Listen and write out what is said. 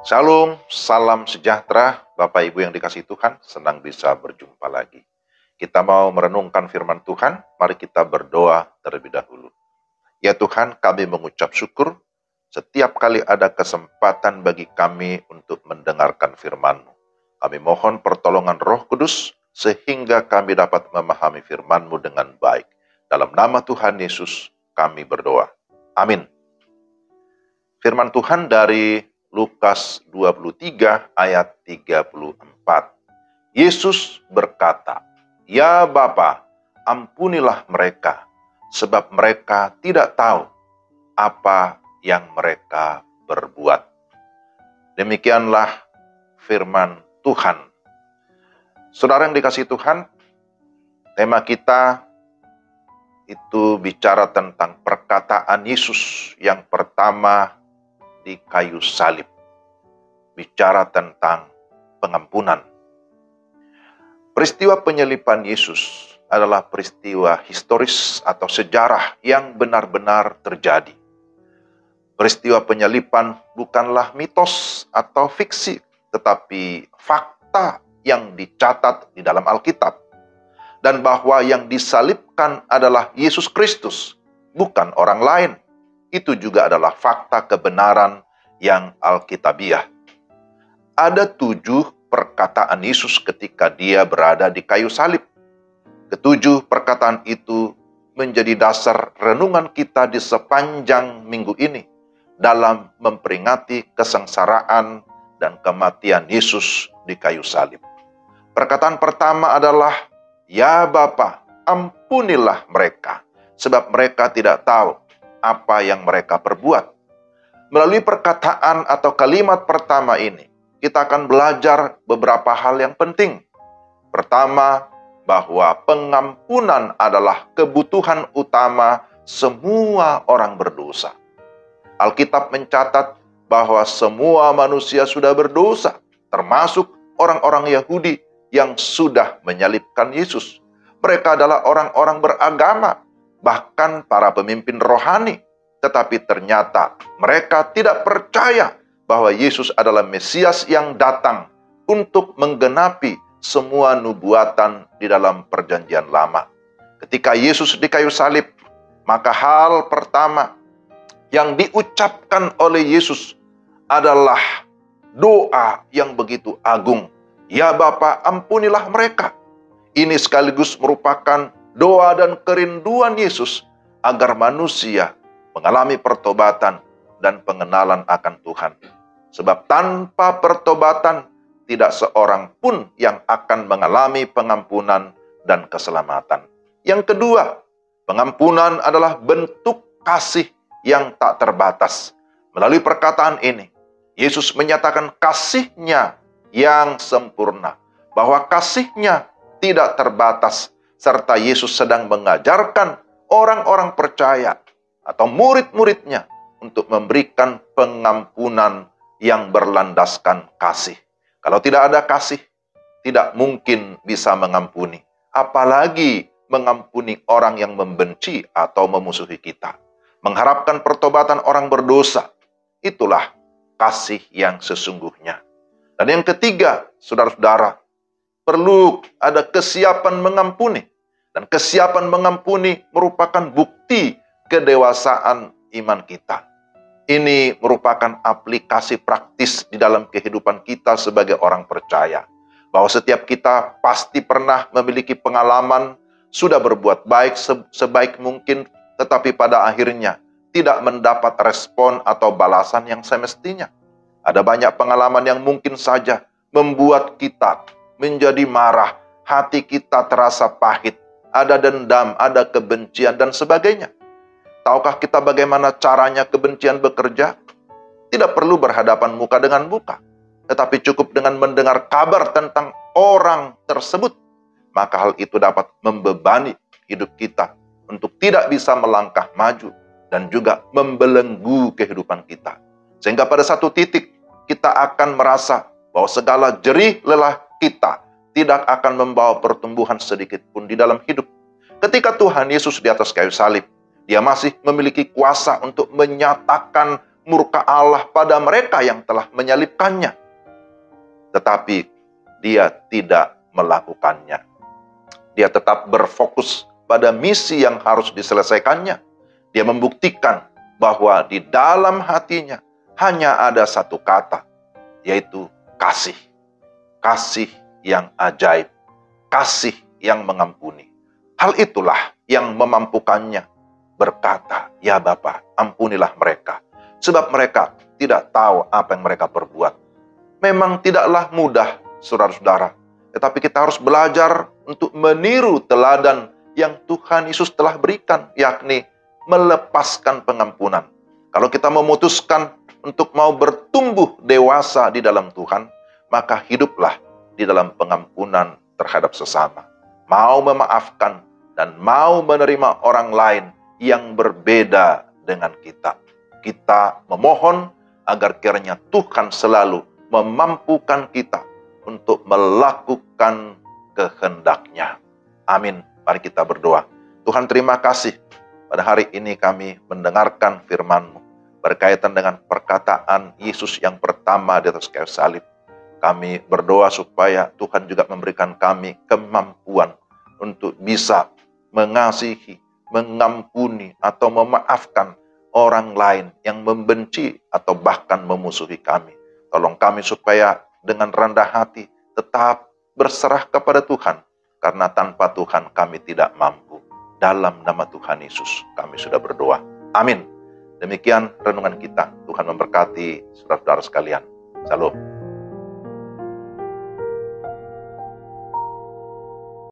Shalom, salam sejahtera, Bapak Ibu yang dikasihi Tuhan, senang bisa berjumpa lagi. Kita mau merenungkan firman Tuhan, mari kita berdoa terlebih dahulu. Ya Tuhan, kami mengucap syukur, setiap kali ada kesempatan bagi kami untuk mendengarkan firman-Mu. Kami mohon pertolongan Roh Kudus, sehingga kami dapat memahami firman-Mu dengan baik. Dalam nama Tuhan Yesus, kami berdoa. Amin. Firman Tuhan dari Lukas 23 ayat 34. Yesus berkata, "Ya Bapa, ampunilah mereka, sebab mereka tidak tahu apa yang mereka berbuat." Demikianlah firman Tuhan. Saudara yang dikasihi Tuhan, tema kita itu bicara tentang perkataan Yesus yang pertama di kayu salib, bicara tentang pengampunan. Peristiwa penyaliban Yesus adalah peristiwa historis atau sejarah yang benar-benar terjadi. Peristiwa penyaliban bukanlah mitos atau fiksi, tetapi fakta yang dicatat di dalam Alkitab. Dan bahwa yang disalibkan adalah Yesus Kristus, bukan orang lain. Itu juga adalah fakta kebenaran yang alkitabiah. Ada 7 perkataan Yesus ketika dia berada di kayu salib. Ketujuh perkataan itu menjadi dasar renungan kita di sepanjang minggu ini dalam memperingati kesengsaraan dan kematian Yesus di kayu salib. Perkataan pertama adalah, "Ya Bapa, ampunilah mereka, sebab mereka tidak tahu apa yang mereka perbuat." Melalui perkataan atau kalimat pertama ini, kita akan belajar beberapa hal yang penting. Pertama, bahwa pengampunan adalah kebutuhan utama semua orang berdosa. Alkitab mencatat bahwa semua manusia sudah berdosa, termasuk orang-orang Yahudi yang sudah menyalibkan Yesus. Mereka adalah orang-orang beragama, bahkan para pemimpin rohani. Tetapi ternyata mereka tidak percaya bahwa Yesus adalah Mesias yang datang untuk menggenapi semua nubuatan di dalam perjanjian lama. Ketika Yesus di kayu salib, maka hal pertama yang diucapkan oleh Yesus adalah doa yang begitu agung. "Ya Bapa, ampunilah mereka." Ini sekaligus merupakan doa dan kerinduan Yesus agar manusia mengalami pertobatan dan pengenalan akan Tuhan. Sebab tanpa pertobatan, tidak seorang pun yang akan mengalami pengampunan dan keselamatan. Yang kedua, pengampunan adalah bentuk kasih yang tak terbatas. Melalui perkataan ini, Yesus menyatakan kasih-Nya yang sempurna, bahwa kasih-Nya tidak terbatas, serta Yesus sedang mengajarkan orang-orang percaya atau murid-muridnya untuk memberikan pengampunan yang berlandaskan kasih. Kalau tidak ada kasih, tidak mungkin bisa mengampuni. Apalagi mengampuni orang yang membenci atau memusuhi kita. Mengharapkan pertobatan orang berdosa, itulah kasih yang sesungguhnya. Dan yang ketiga, saudara-saudara, perlu ada kesiapan mengampuni. Dan kesiapan mengampuni merupakan bukti kedewasaan iman kita. Ini merupakan aplikasi praktis di dalam kehidupan kita sebagai orang percaya. Bahwa setiap kita pasti pernah memiliki pengalaman sudah berbuat baik sebaik mungkin, tetapi pada akhirnya tidak mendapat respon atau balasan yang semestinya. Ada banyak pengalaman yang mungkin saja membuat kita menjadi marah, hati kita terasa pahit, ada dendam, ada kebencian, dan sebagainya. Tahukah kita bagaimana caranya kebencian bekerja? Tidak perlu berhadapan muka dengan muka, tetapi cukup dengan mendengar kabar tentang orang tersebut. Maka hal itu dapat membebani hidup kita untuk tidak bisa melangkah maju dan juga membelenggu kehidupan kita. Sehingga pada satu titik kita akan merasa bahwa segala jerih lelah kita tidak akan membawa pertumbuhan sedikit pun di dalam hidup. Ketika Tuhan Yesus di atas kayu salib, Dia masih memiliki kuasa untuk menyatakan murka Allah pada mereka yang telah menyalibkannya. Tetapi dia tidak melakukannya. Dia tetap berfokus pada misi yang harus diselesaikannya. Dia membuktikan bahwa di dalam hatinya hanya ada satu kata, yaitu kasih. Kasih yang ajaib, kasih yang mengampuni. Hal itulah yang memampukannya berkata, "Ya Bapa, ampunilah mereka, sebab mereka tidak tahu apa yang mereka perbuat." Memang tidaklah mudah, saudara-saudara, tetapi kita harus belajar untuk meniru teladan yang Tuhan Yesus telah berikan, yakni melepaskan pengampunan. Kalau kita memutuskan untuk mau bertumbuh dewasa di dalam Tuhan, maka hiduplah di dalam pengampunan terhadap sesama. Mau memaafkan dan mau menerima orang lain yang berbeda dengan kita. Kita memohon agar kiranya Tuhan selalu memampukan kita untuk melakukan kehendak-Nya. Amin. Mari kita berdoa. Tuhan, terima kasih. Pada hari ini kami mendengarkan firman-Mu berkaitan dengan perkataan Yesus yang pertama di atas kayu salib. Kami berdoa supaya Tuhan juga memberikan kami kemampuan untuk bisa mengasihi, mengampuni, atau memaafkan orang lain yang membenci atau bahkan memusuhi kami. Tolong kami supaya dengan rendah hati tetap berserah kepada Tuhan, karena tanpa Tuhan kami tidak mampu. Dalam nama Tuhan Yesus kami sudah berdoa. Amin. Demikian renungan kita. Tuhan memberkati saudara-saudara sekalian. Shalom.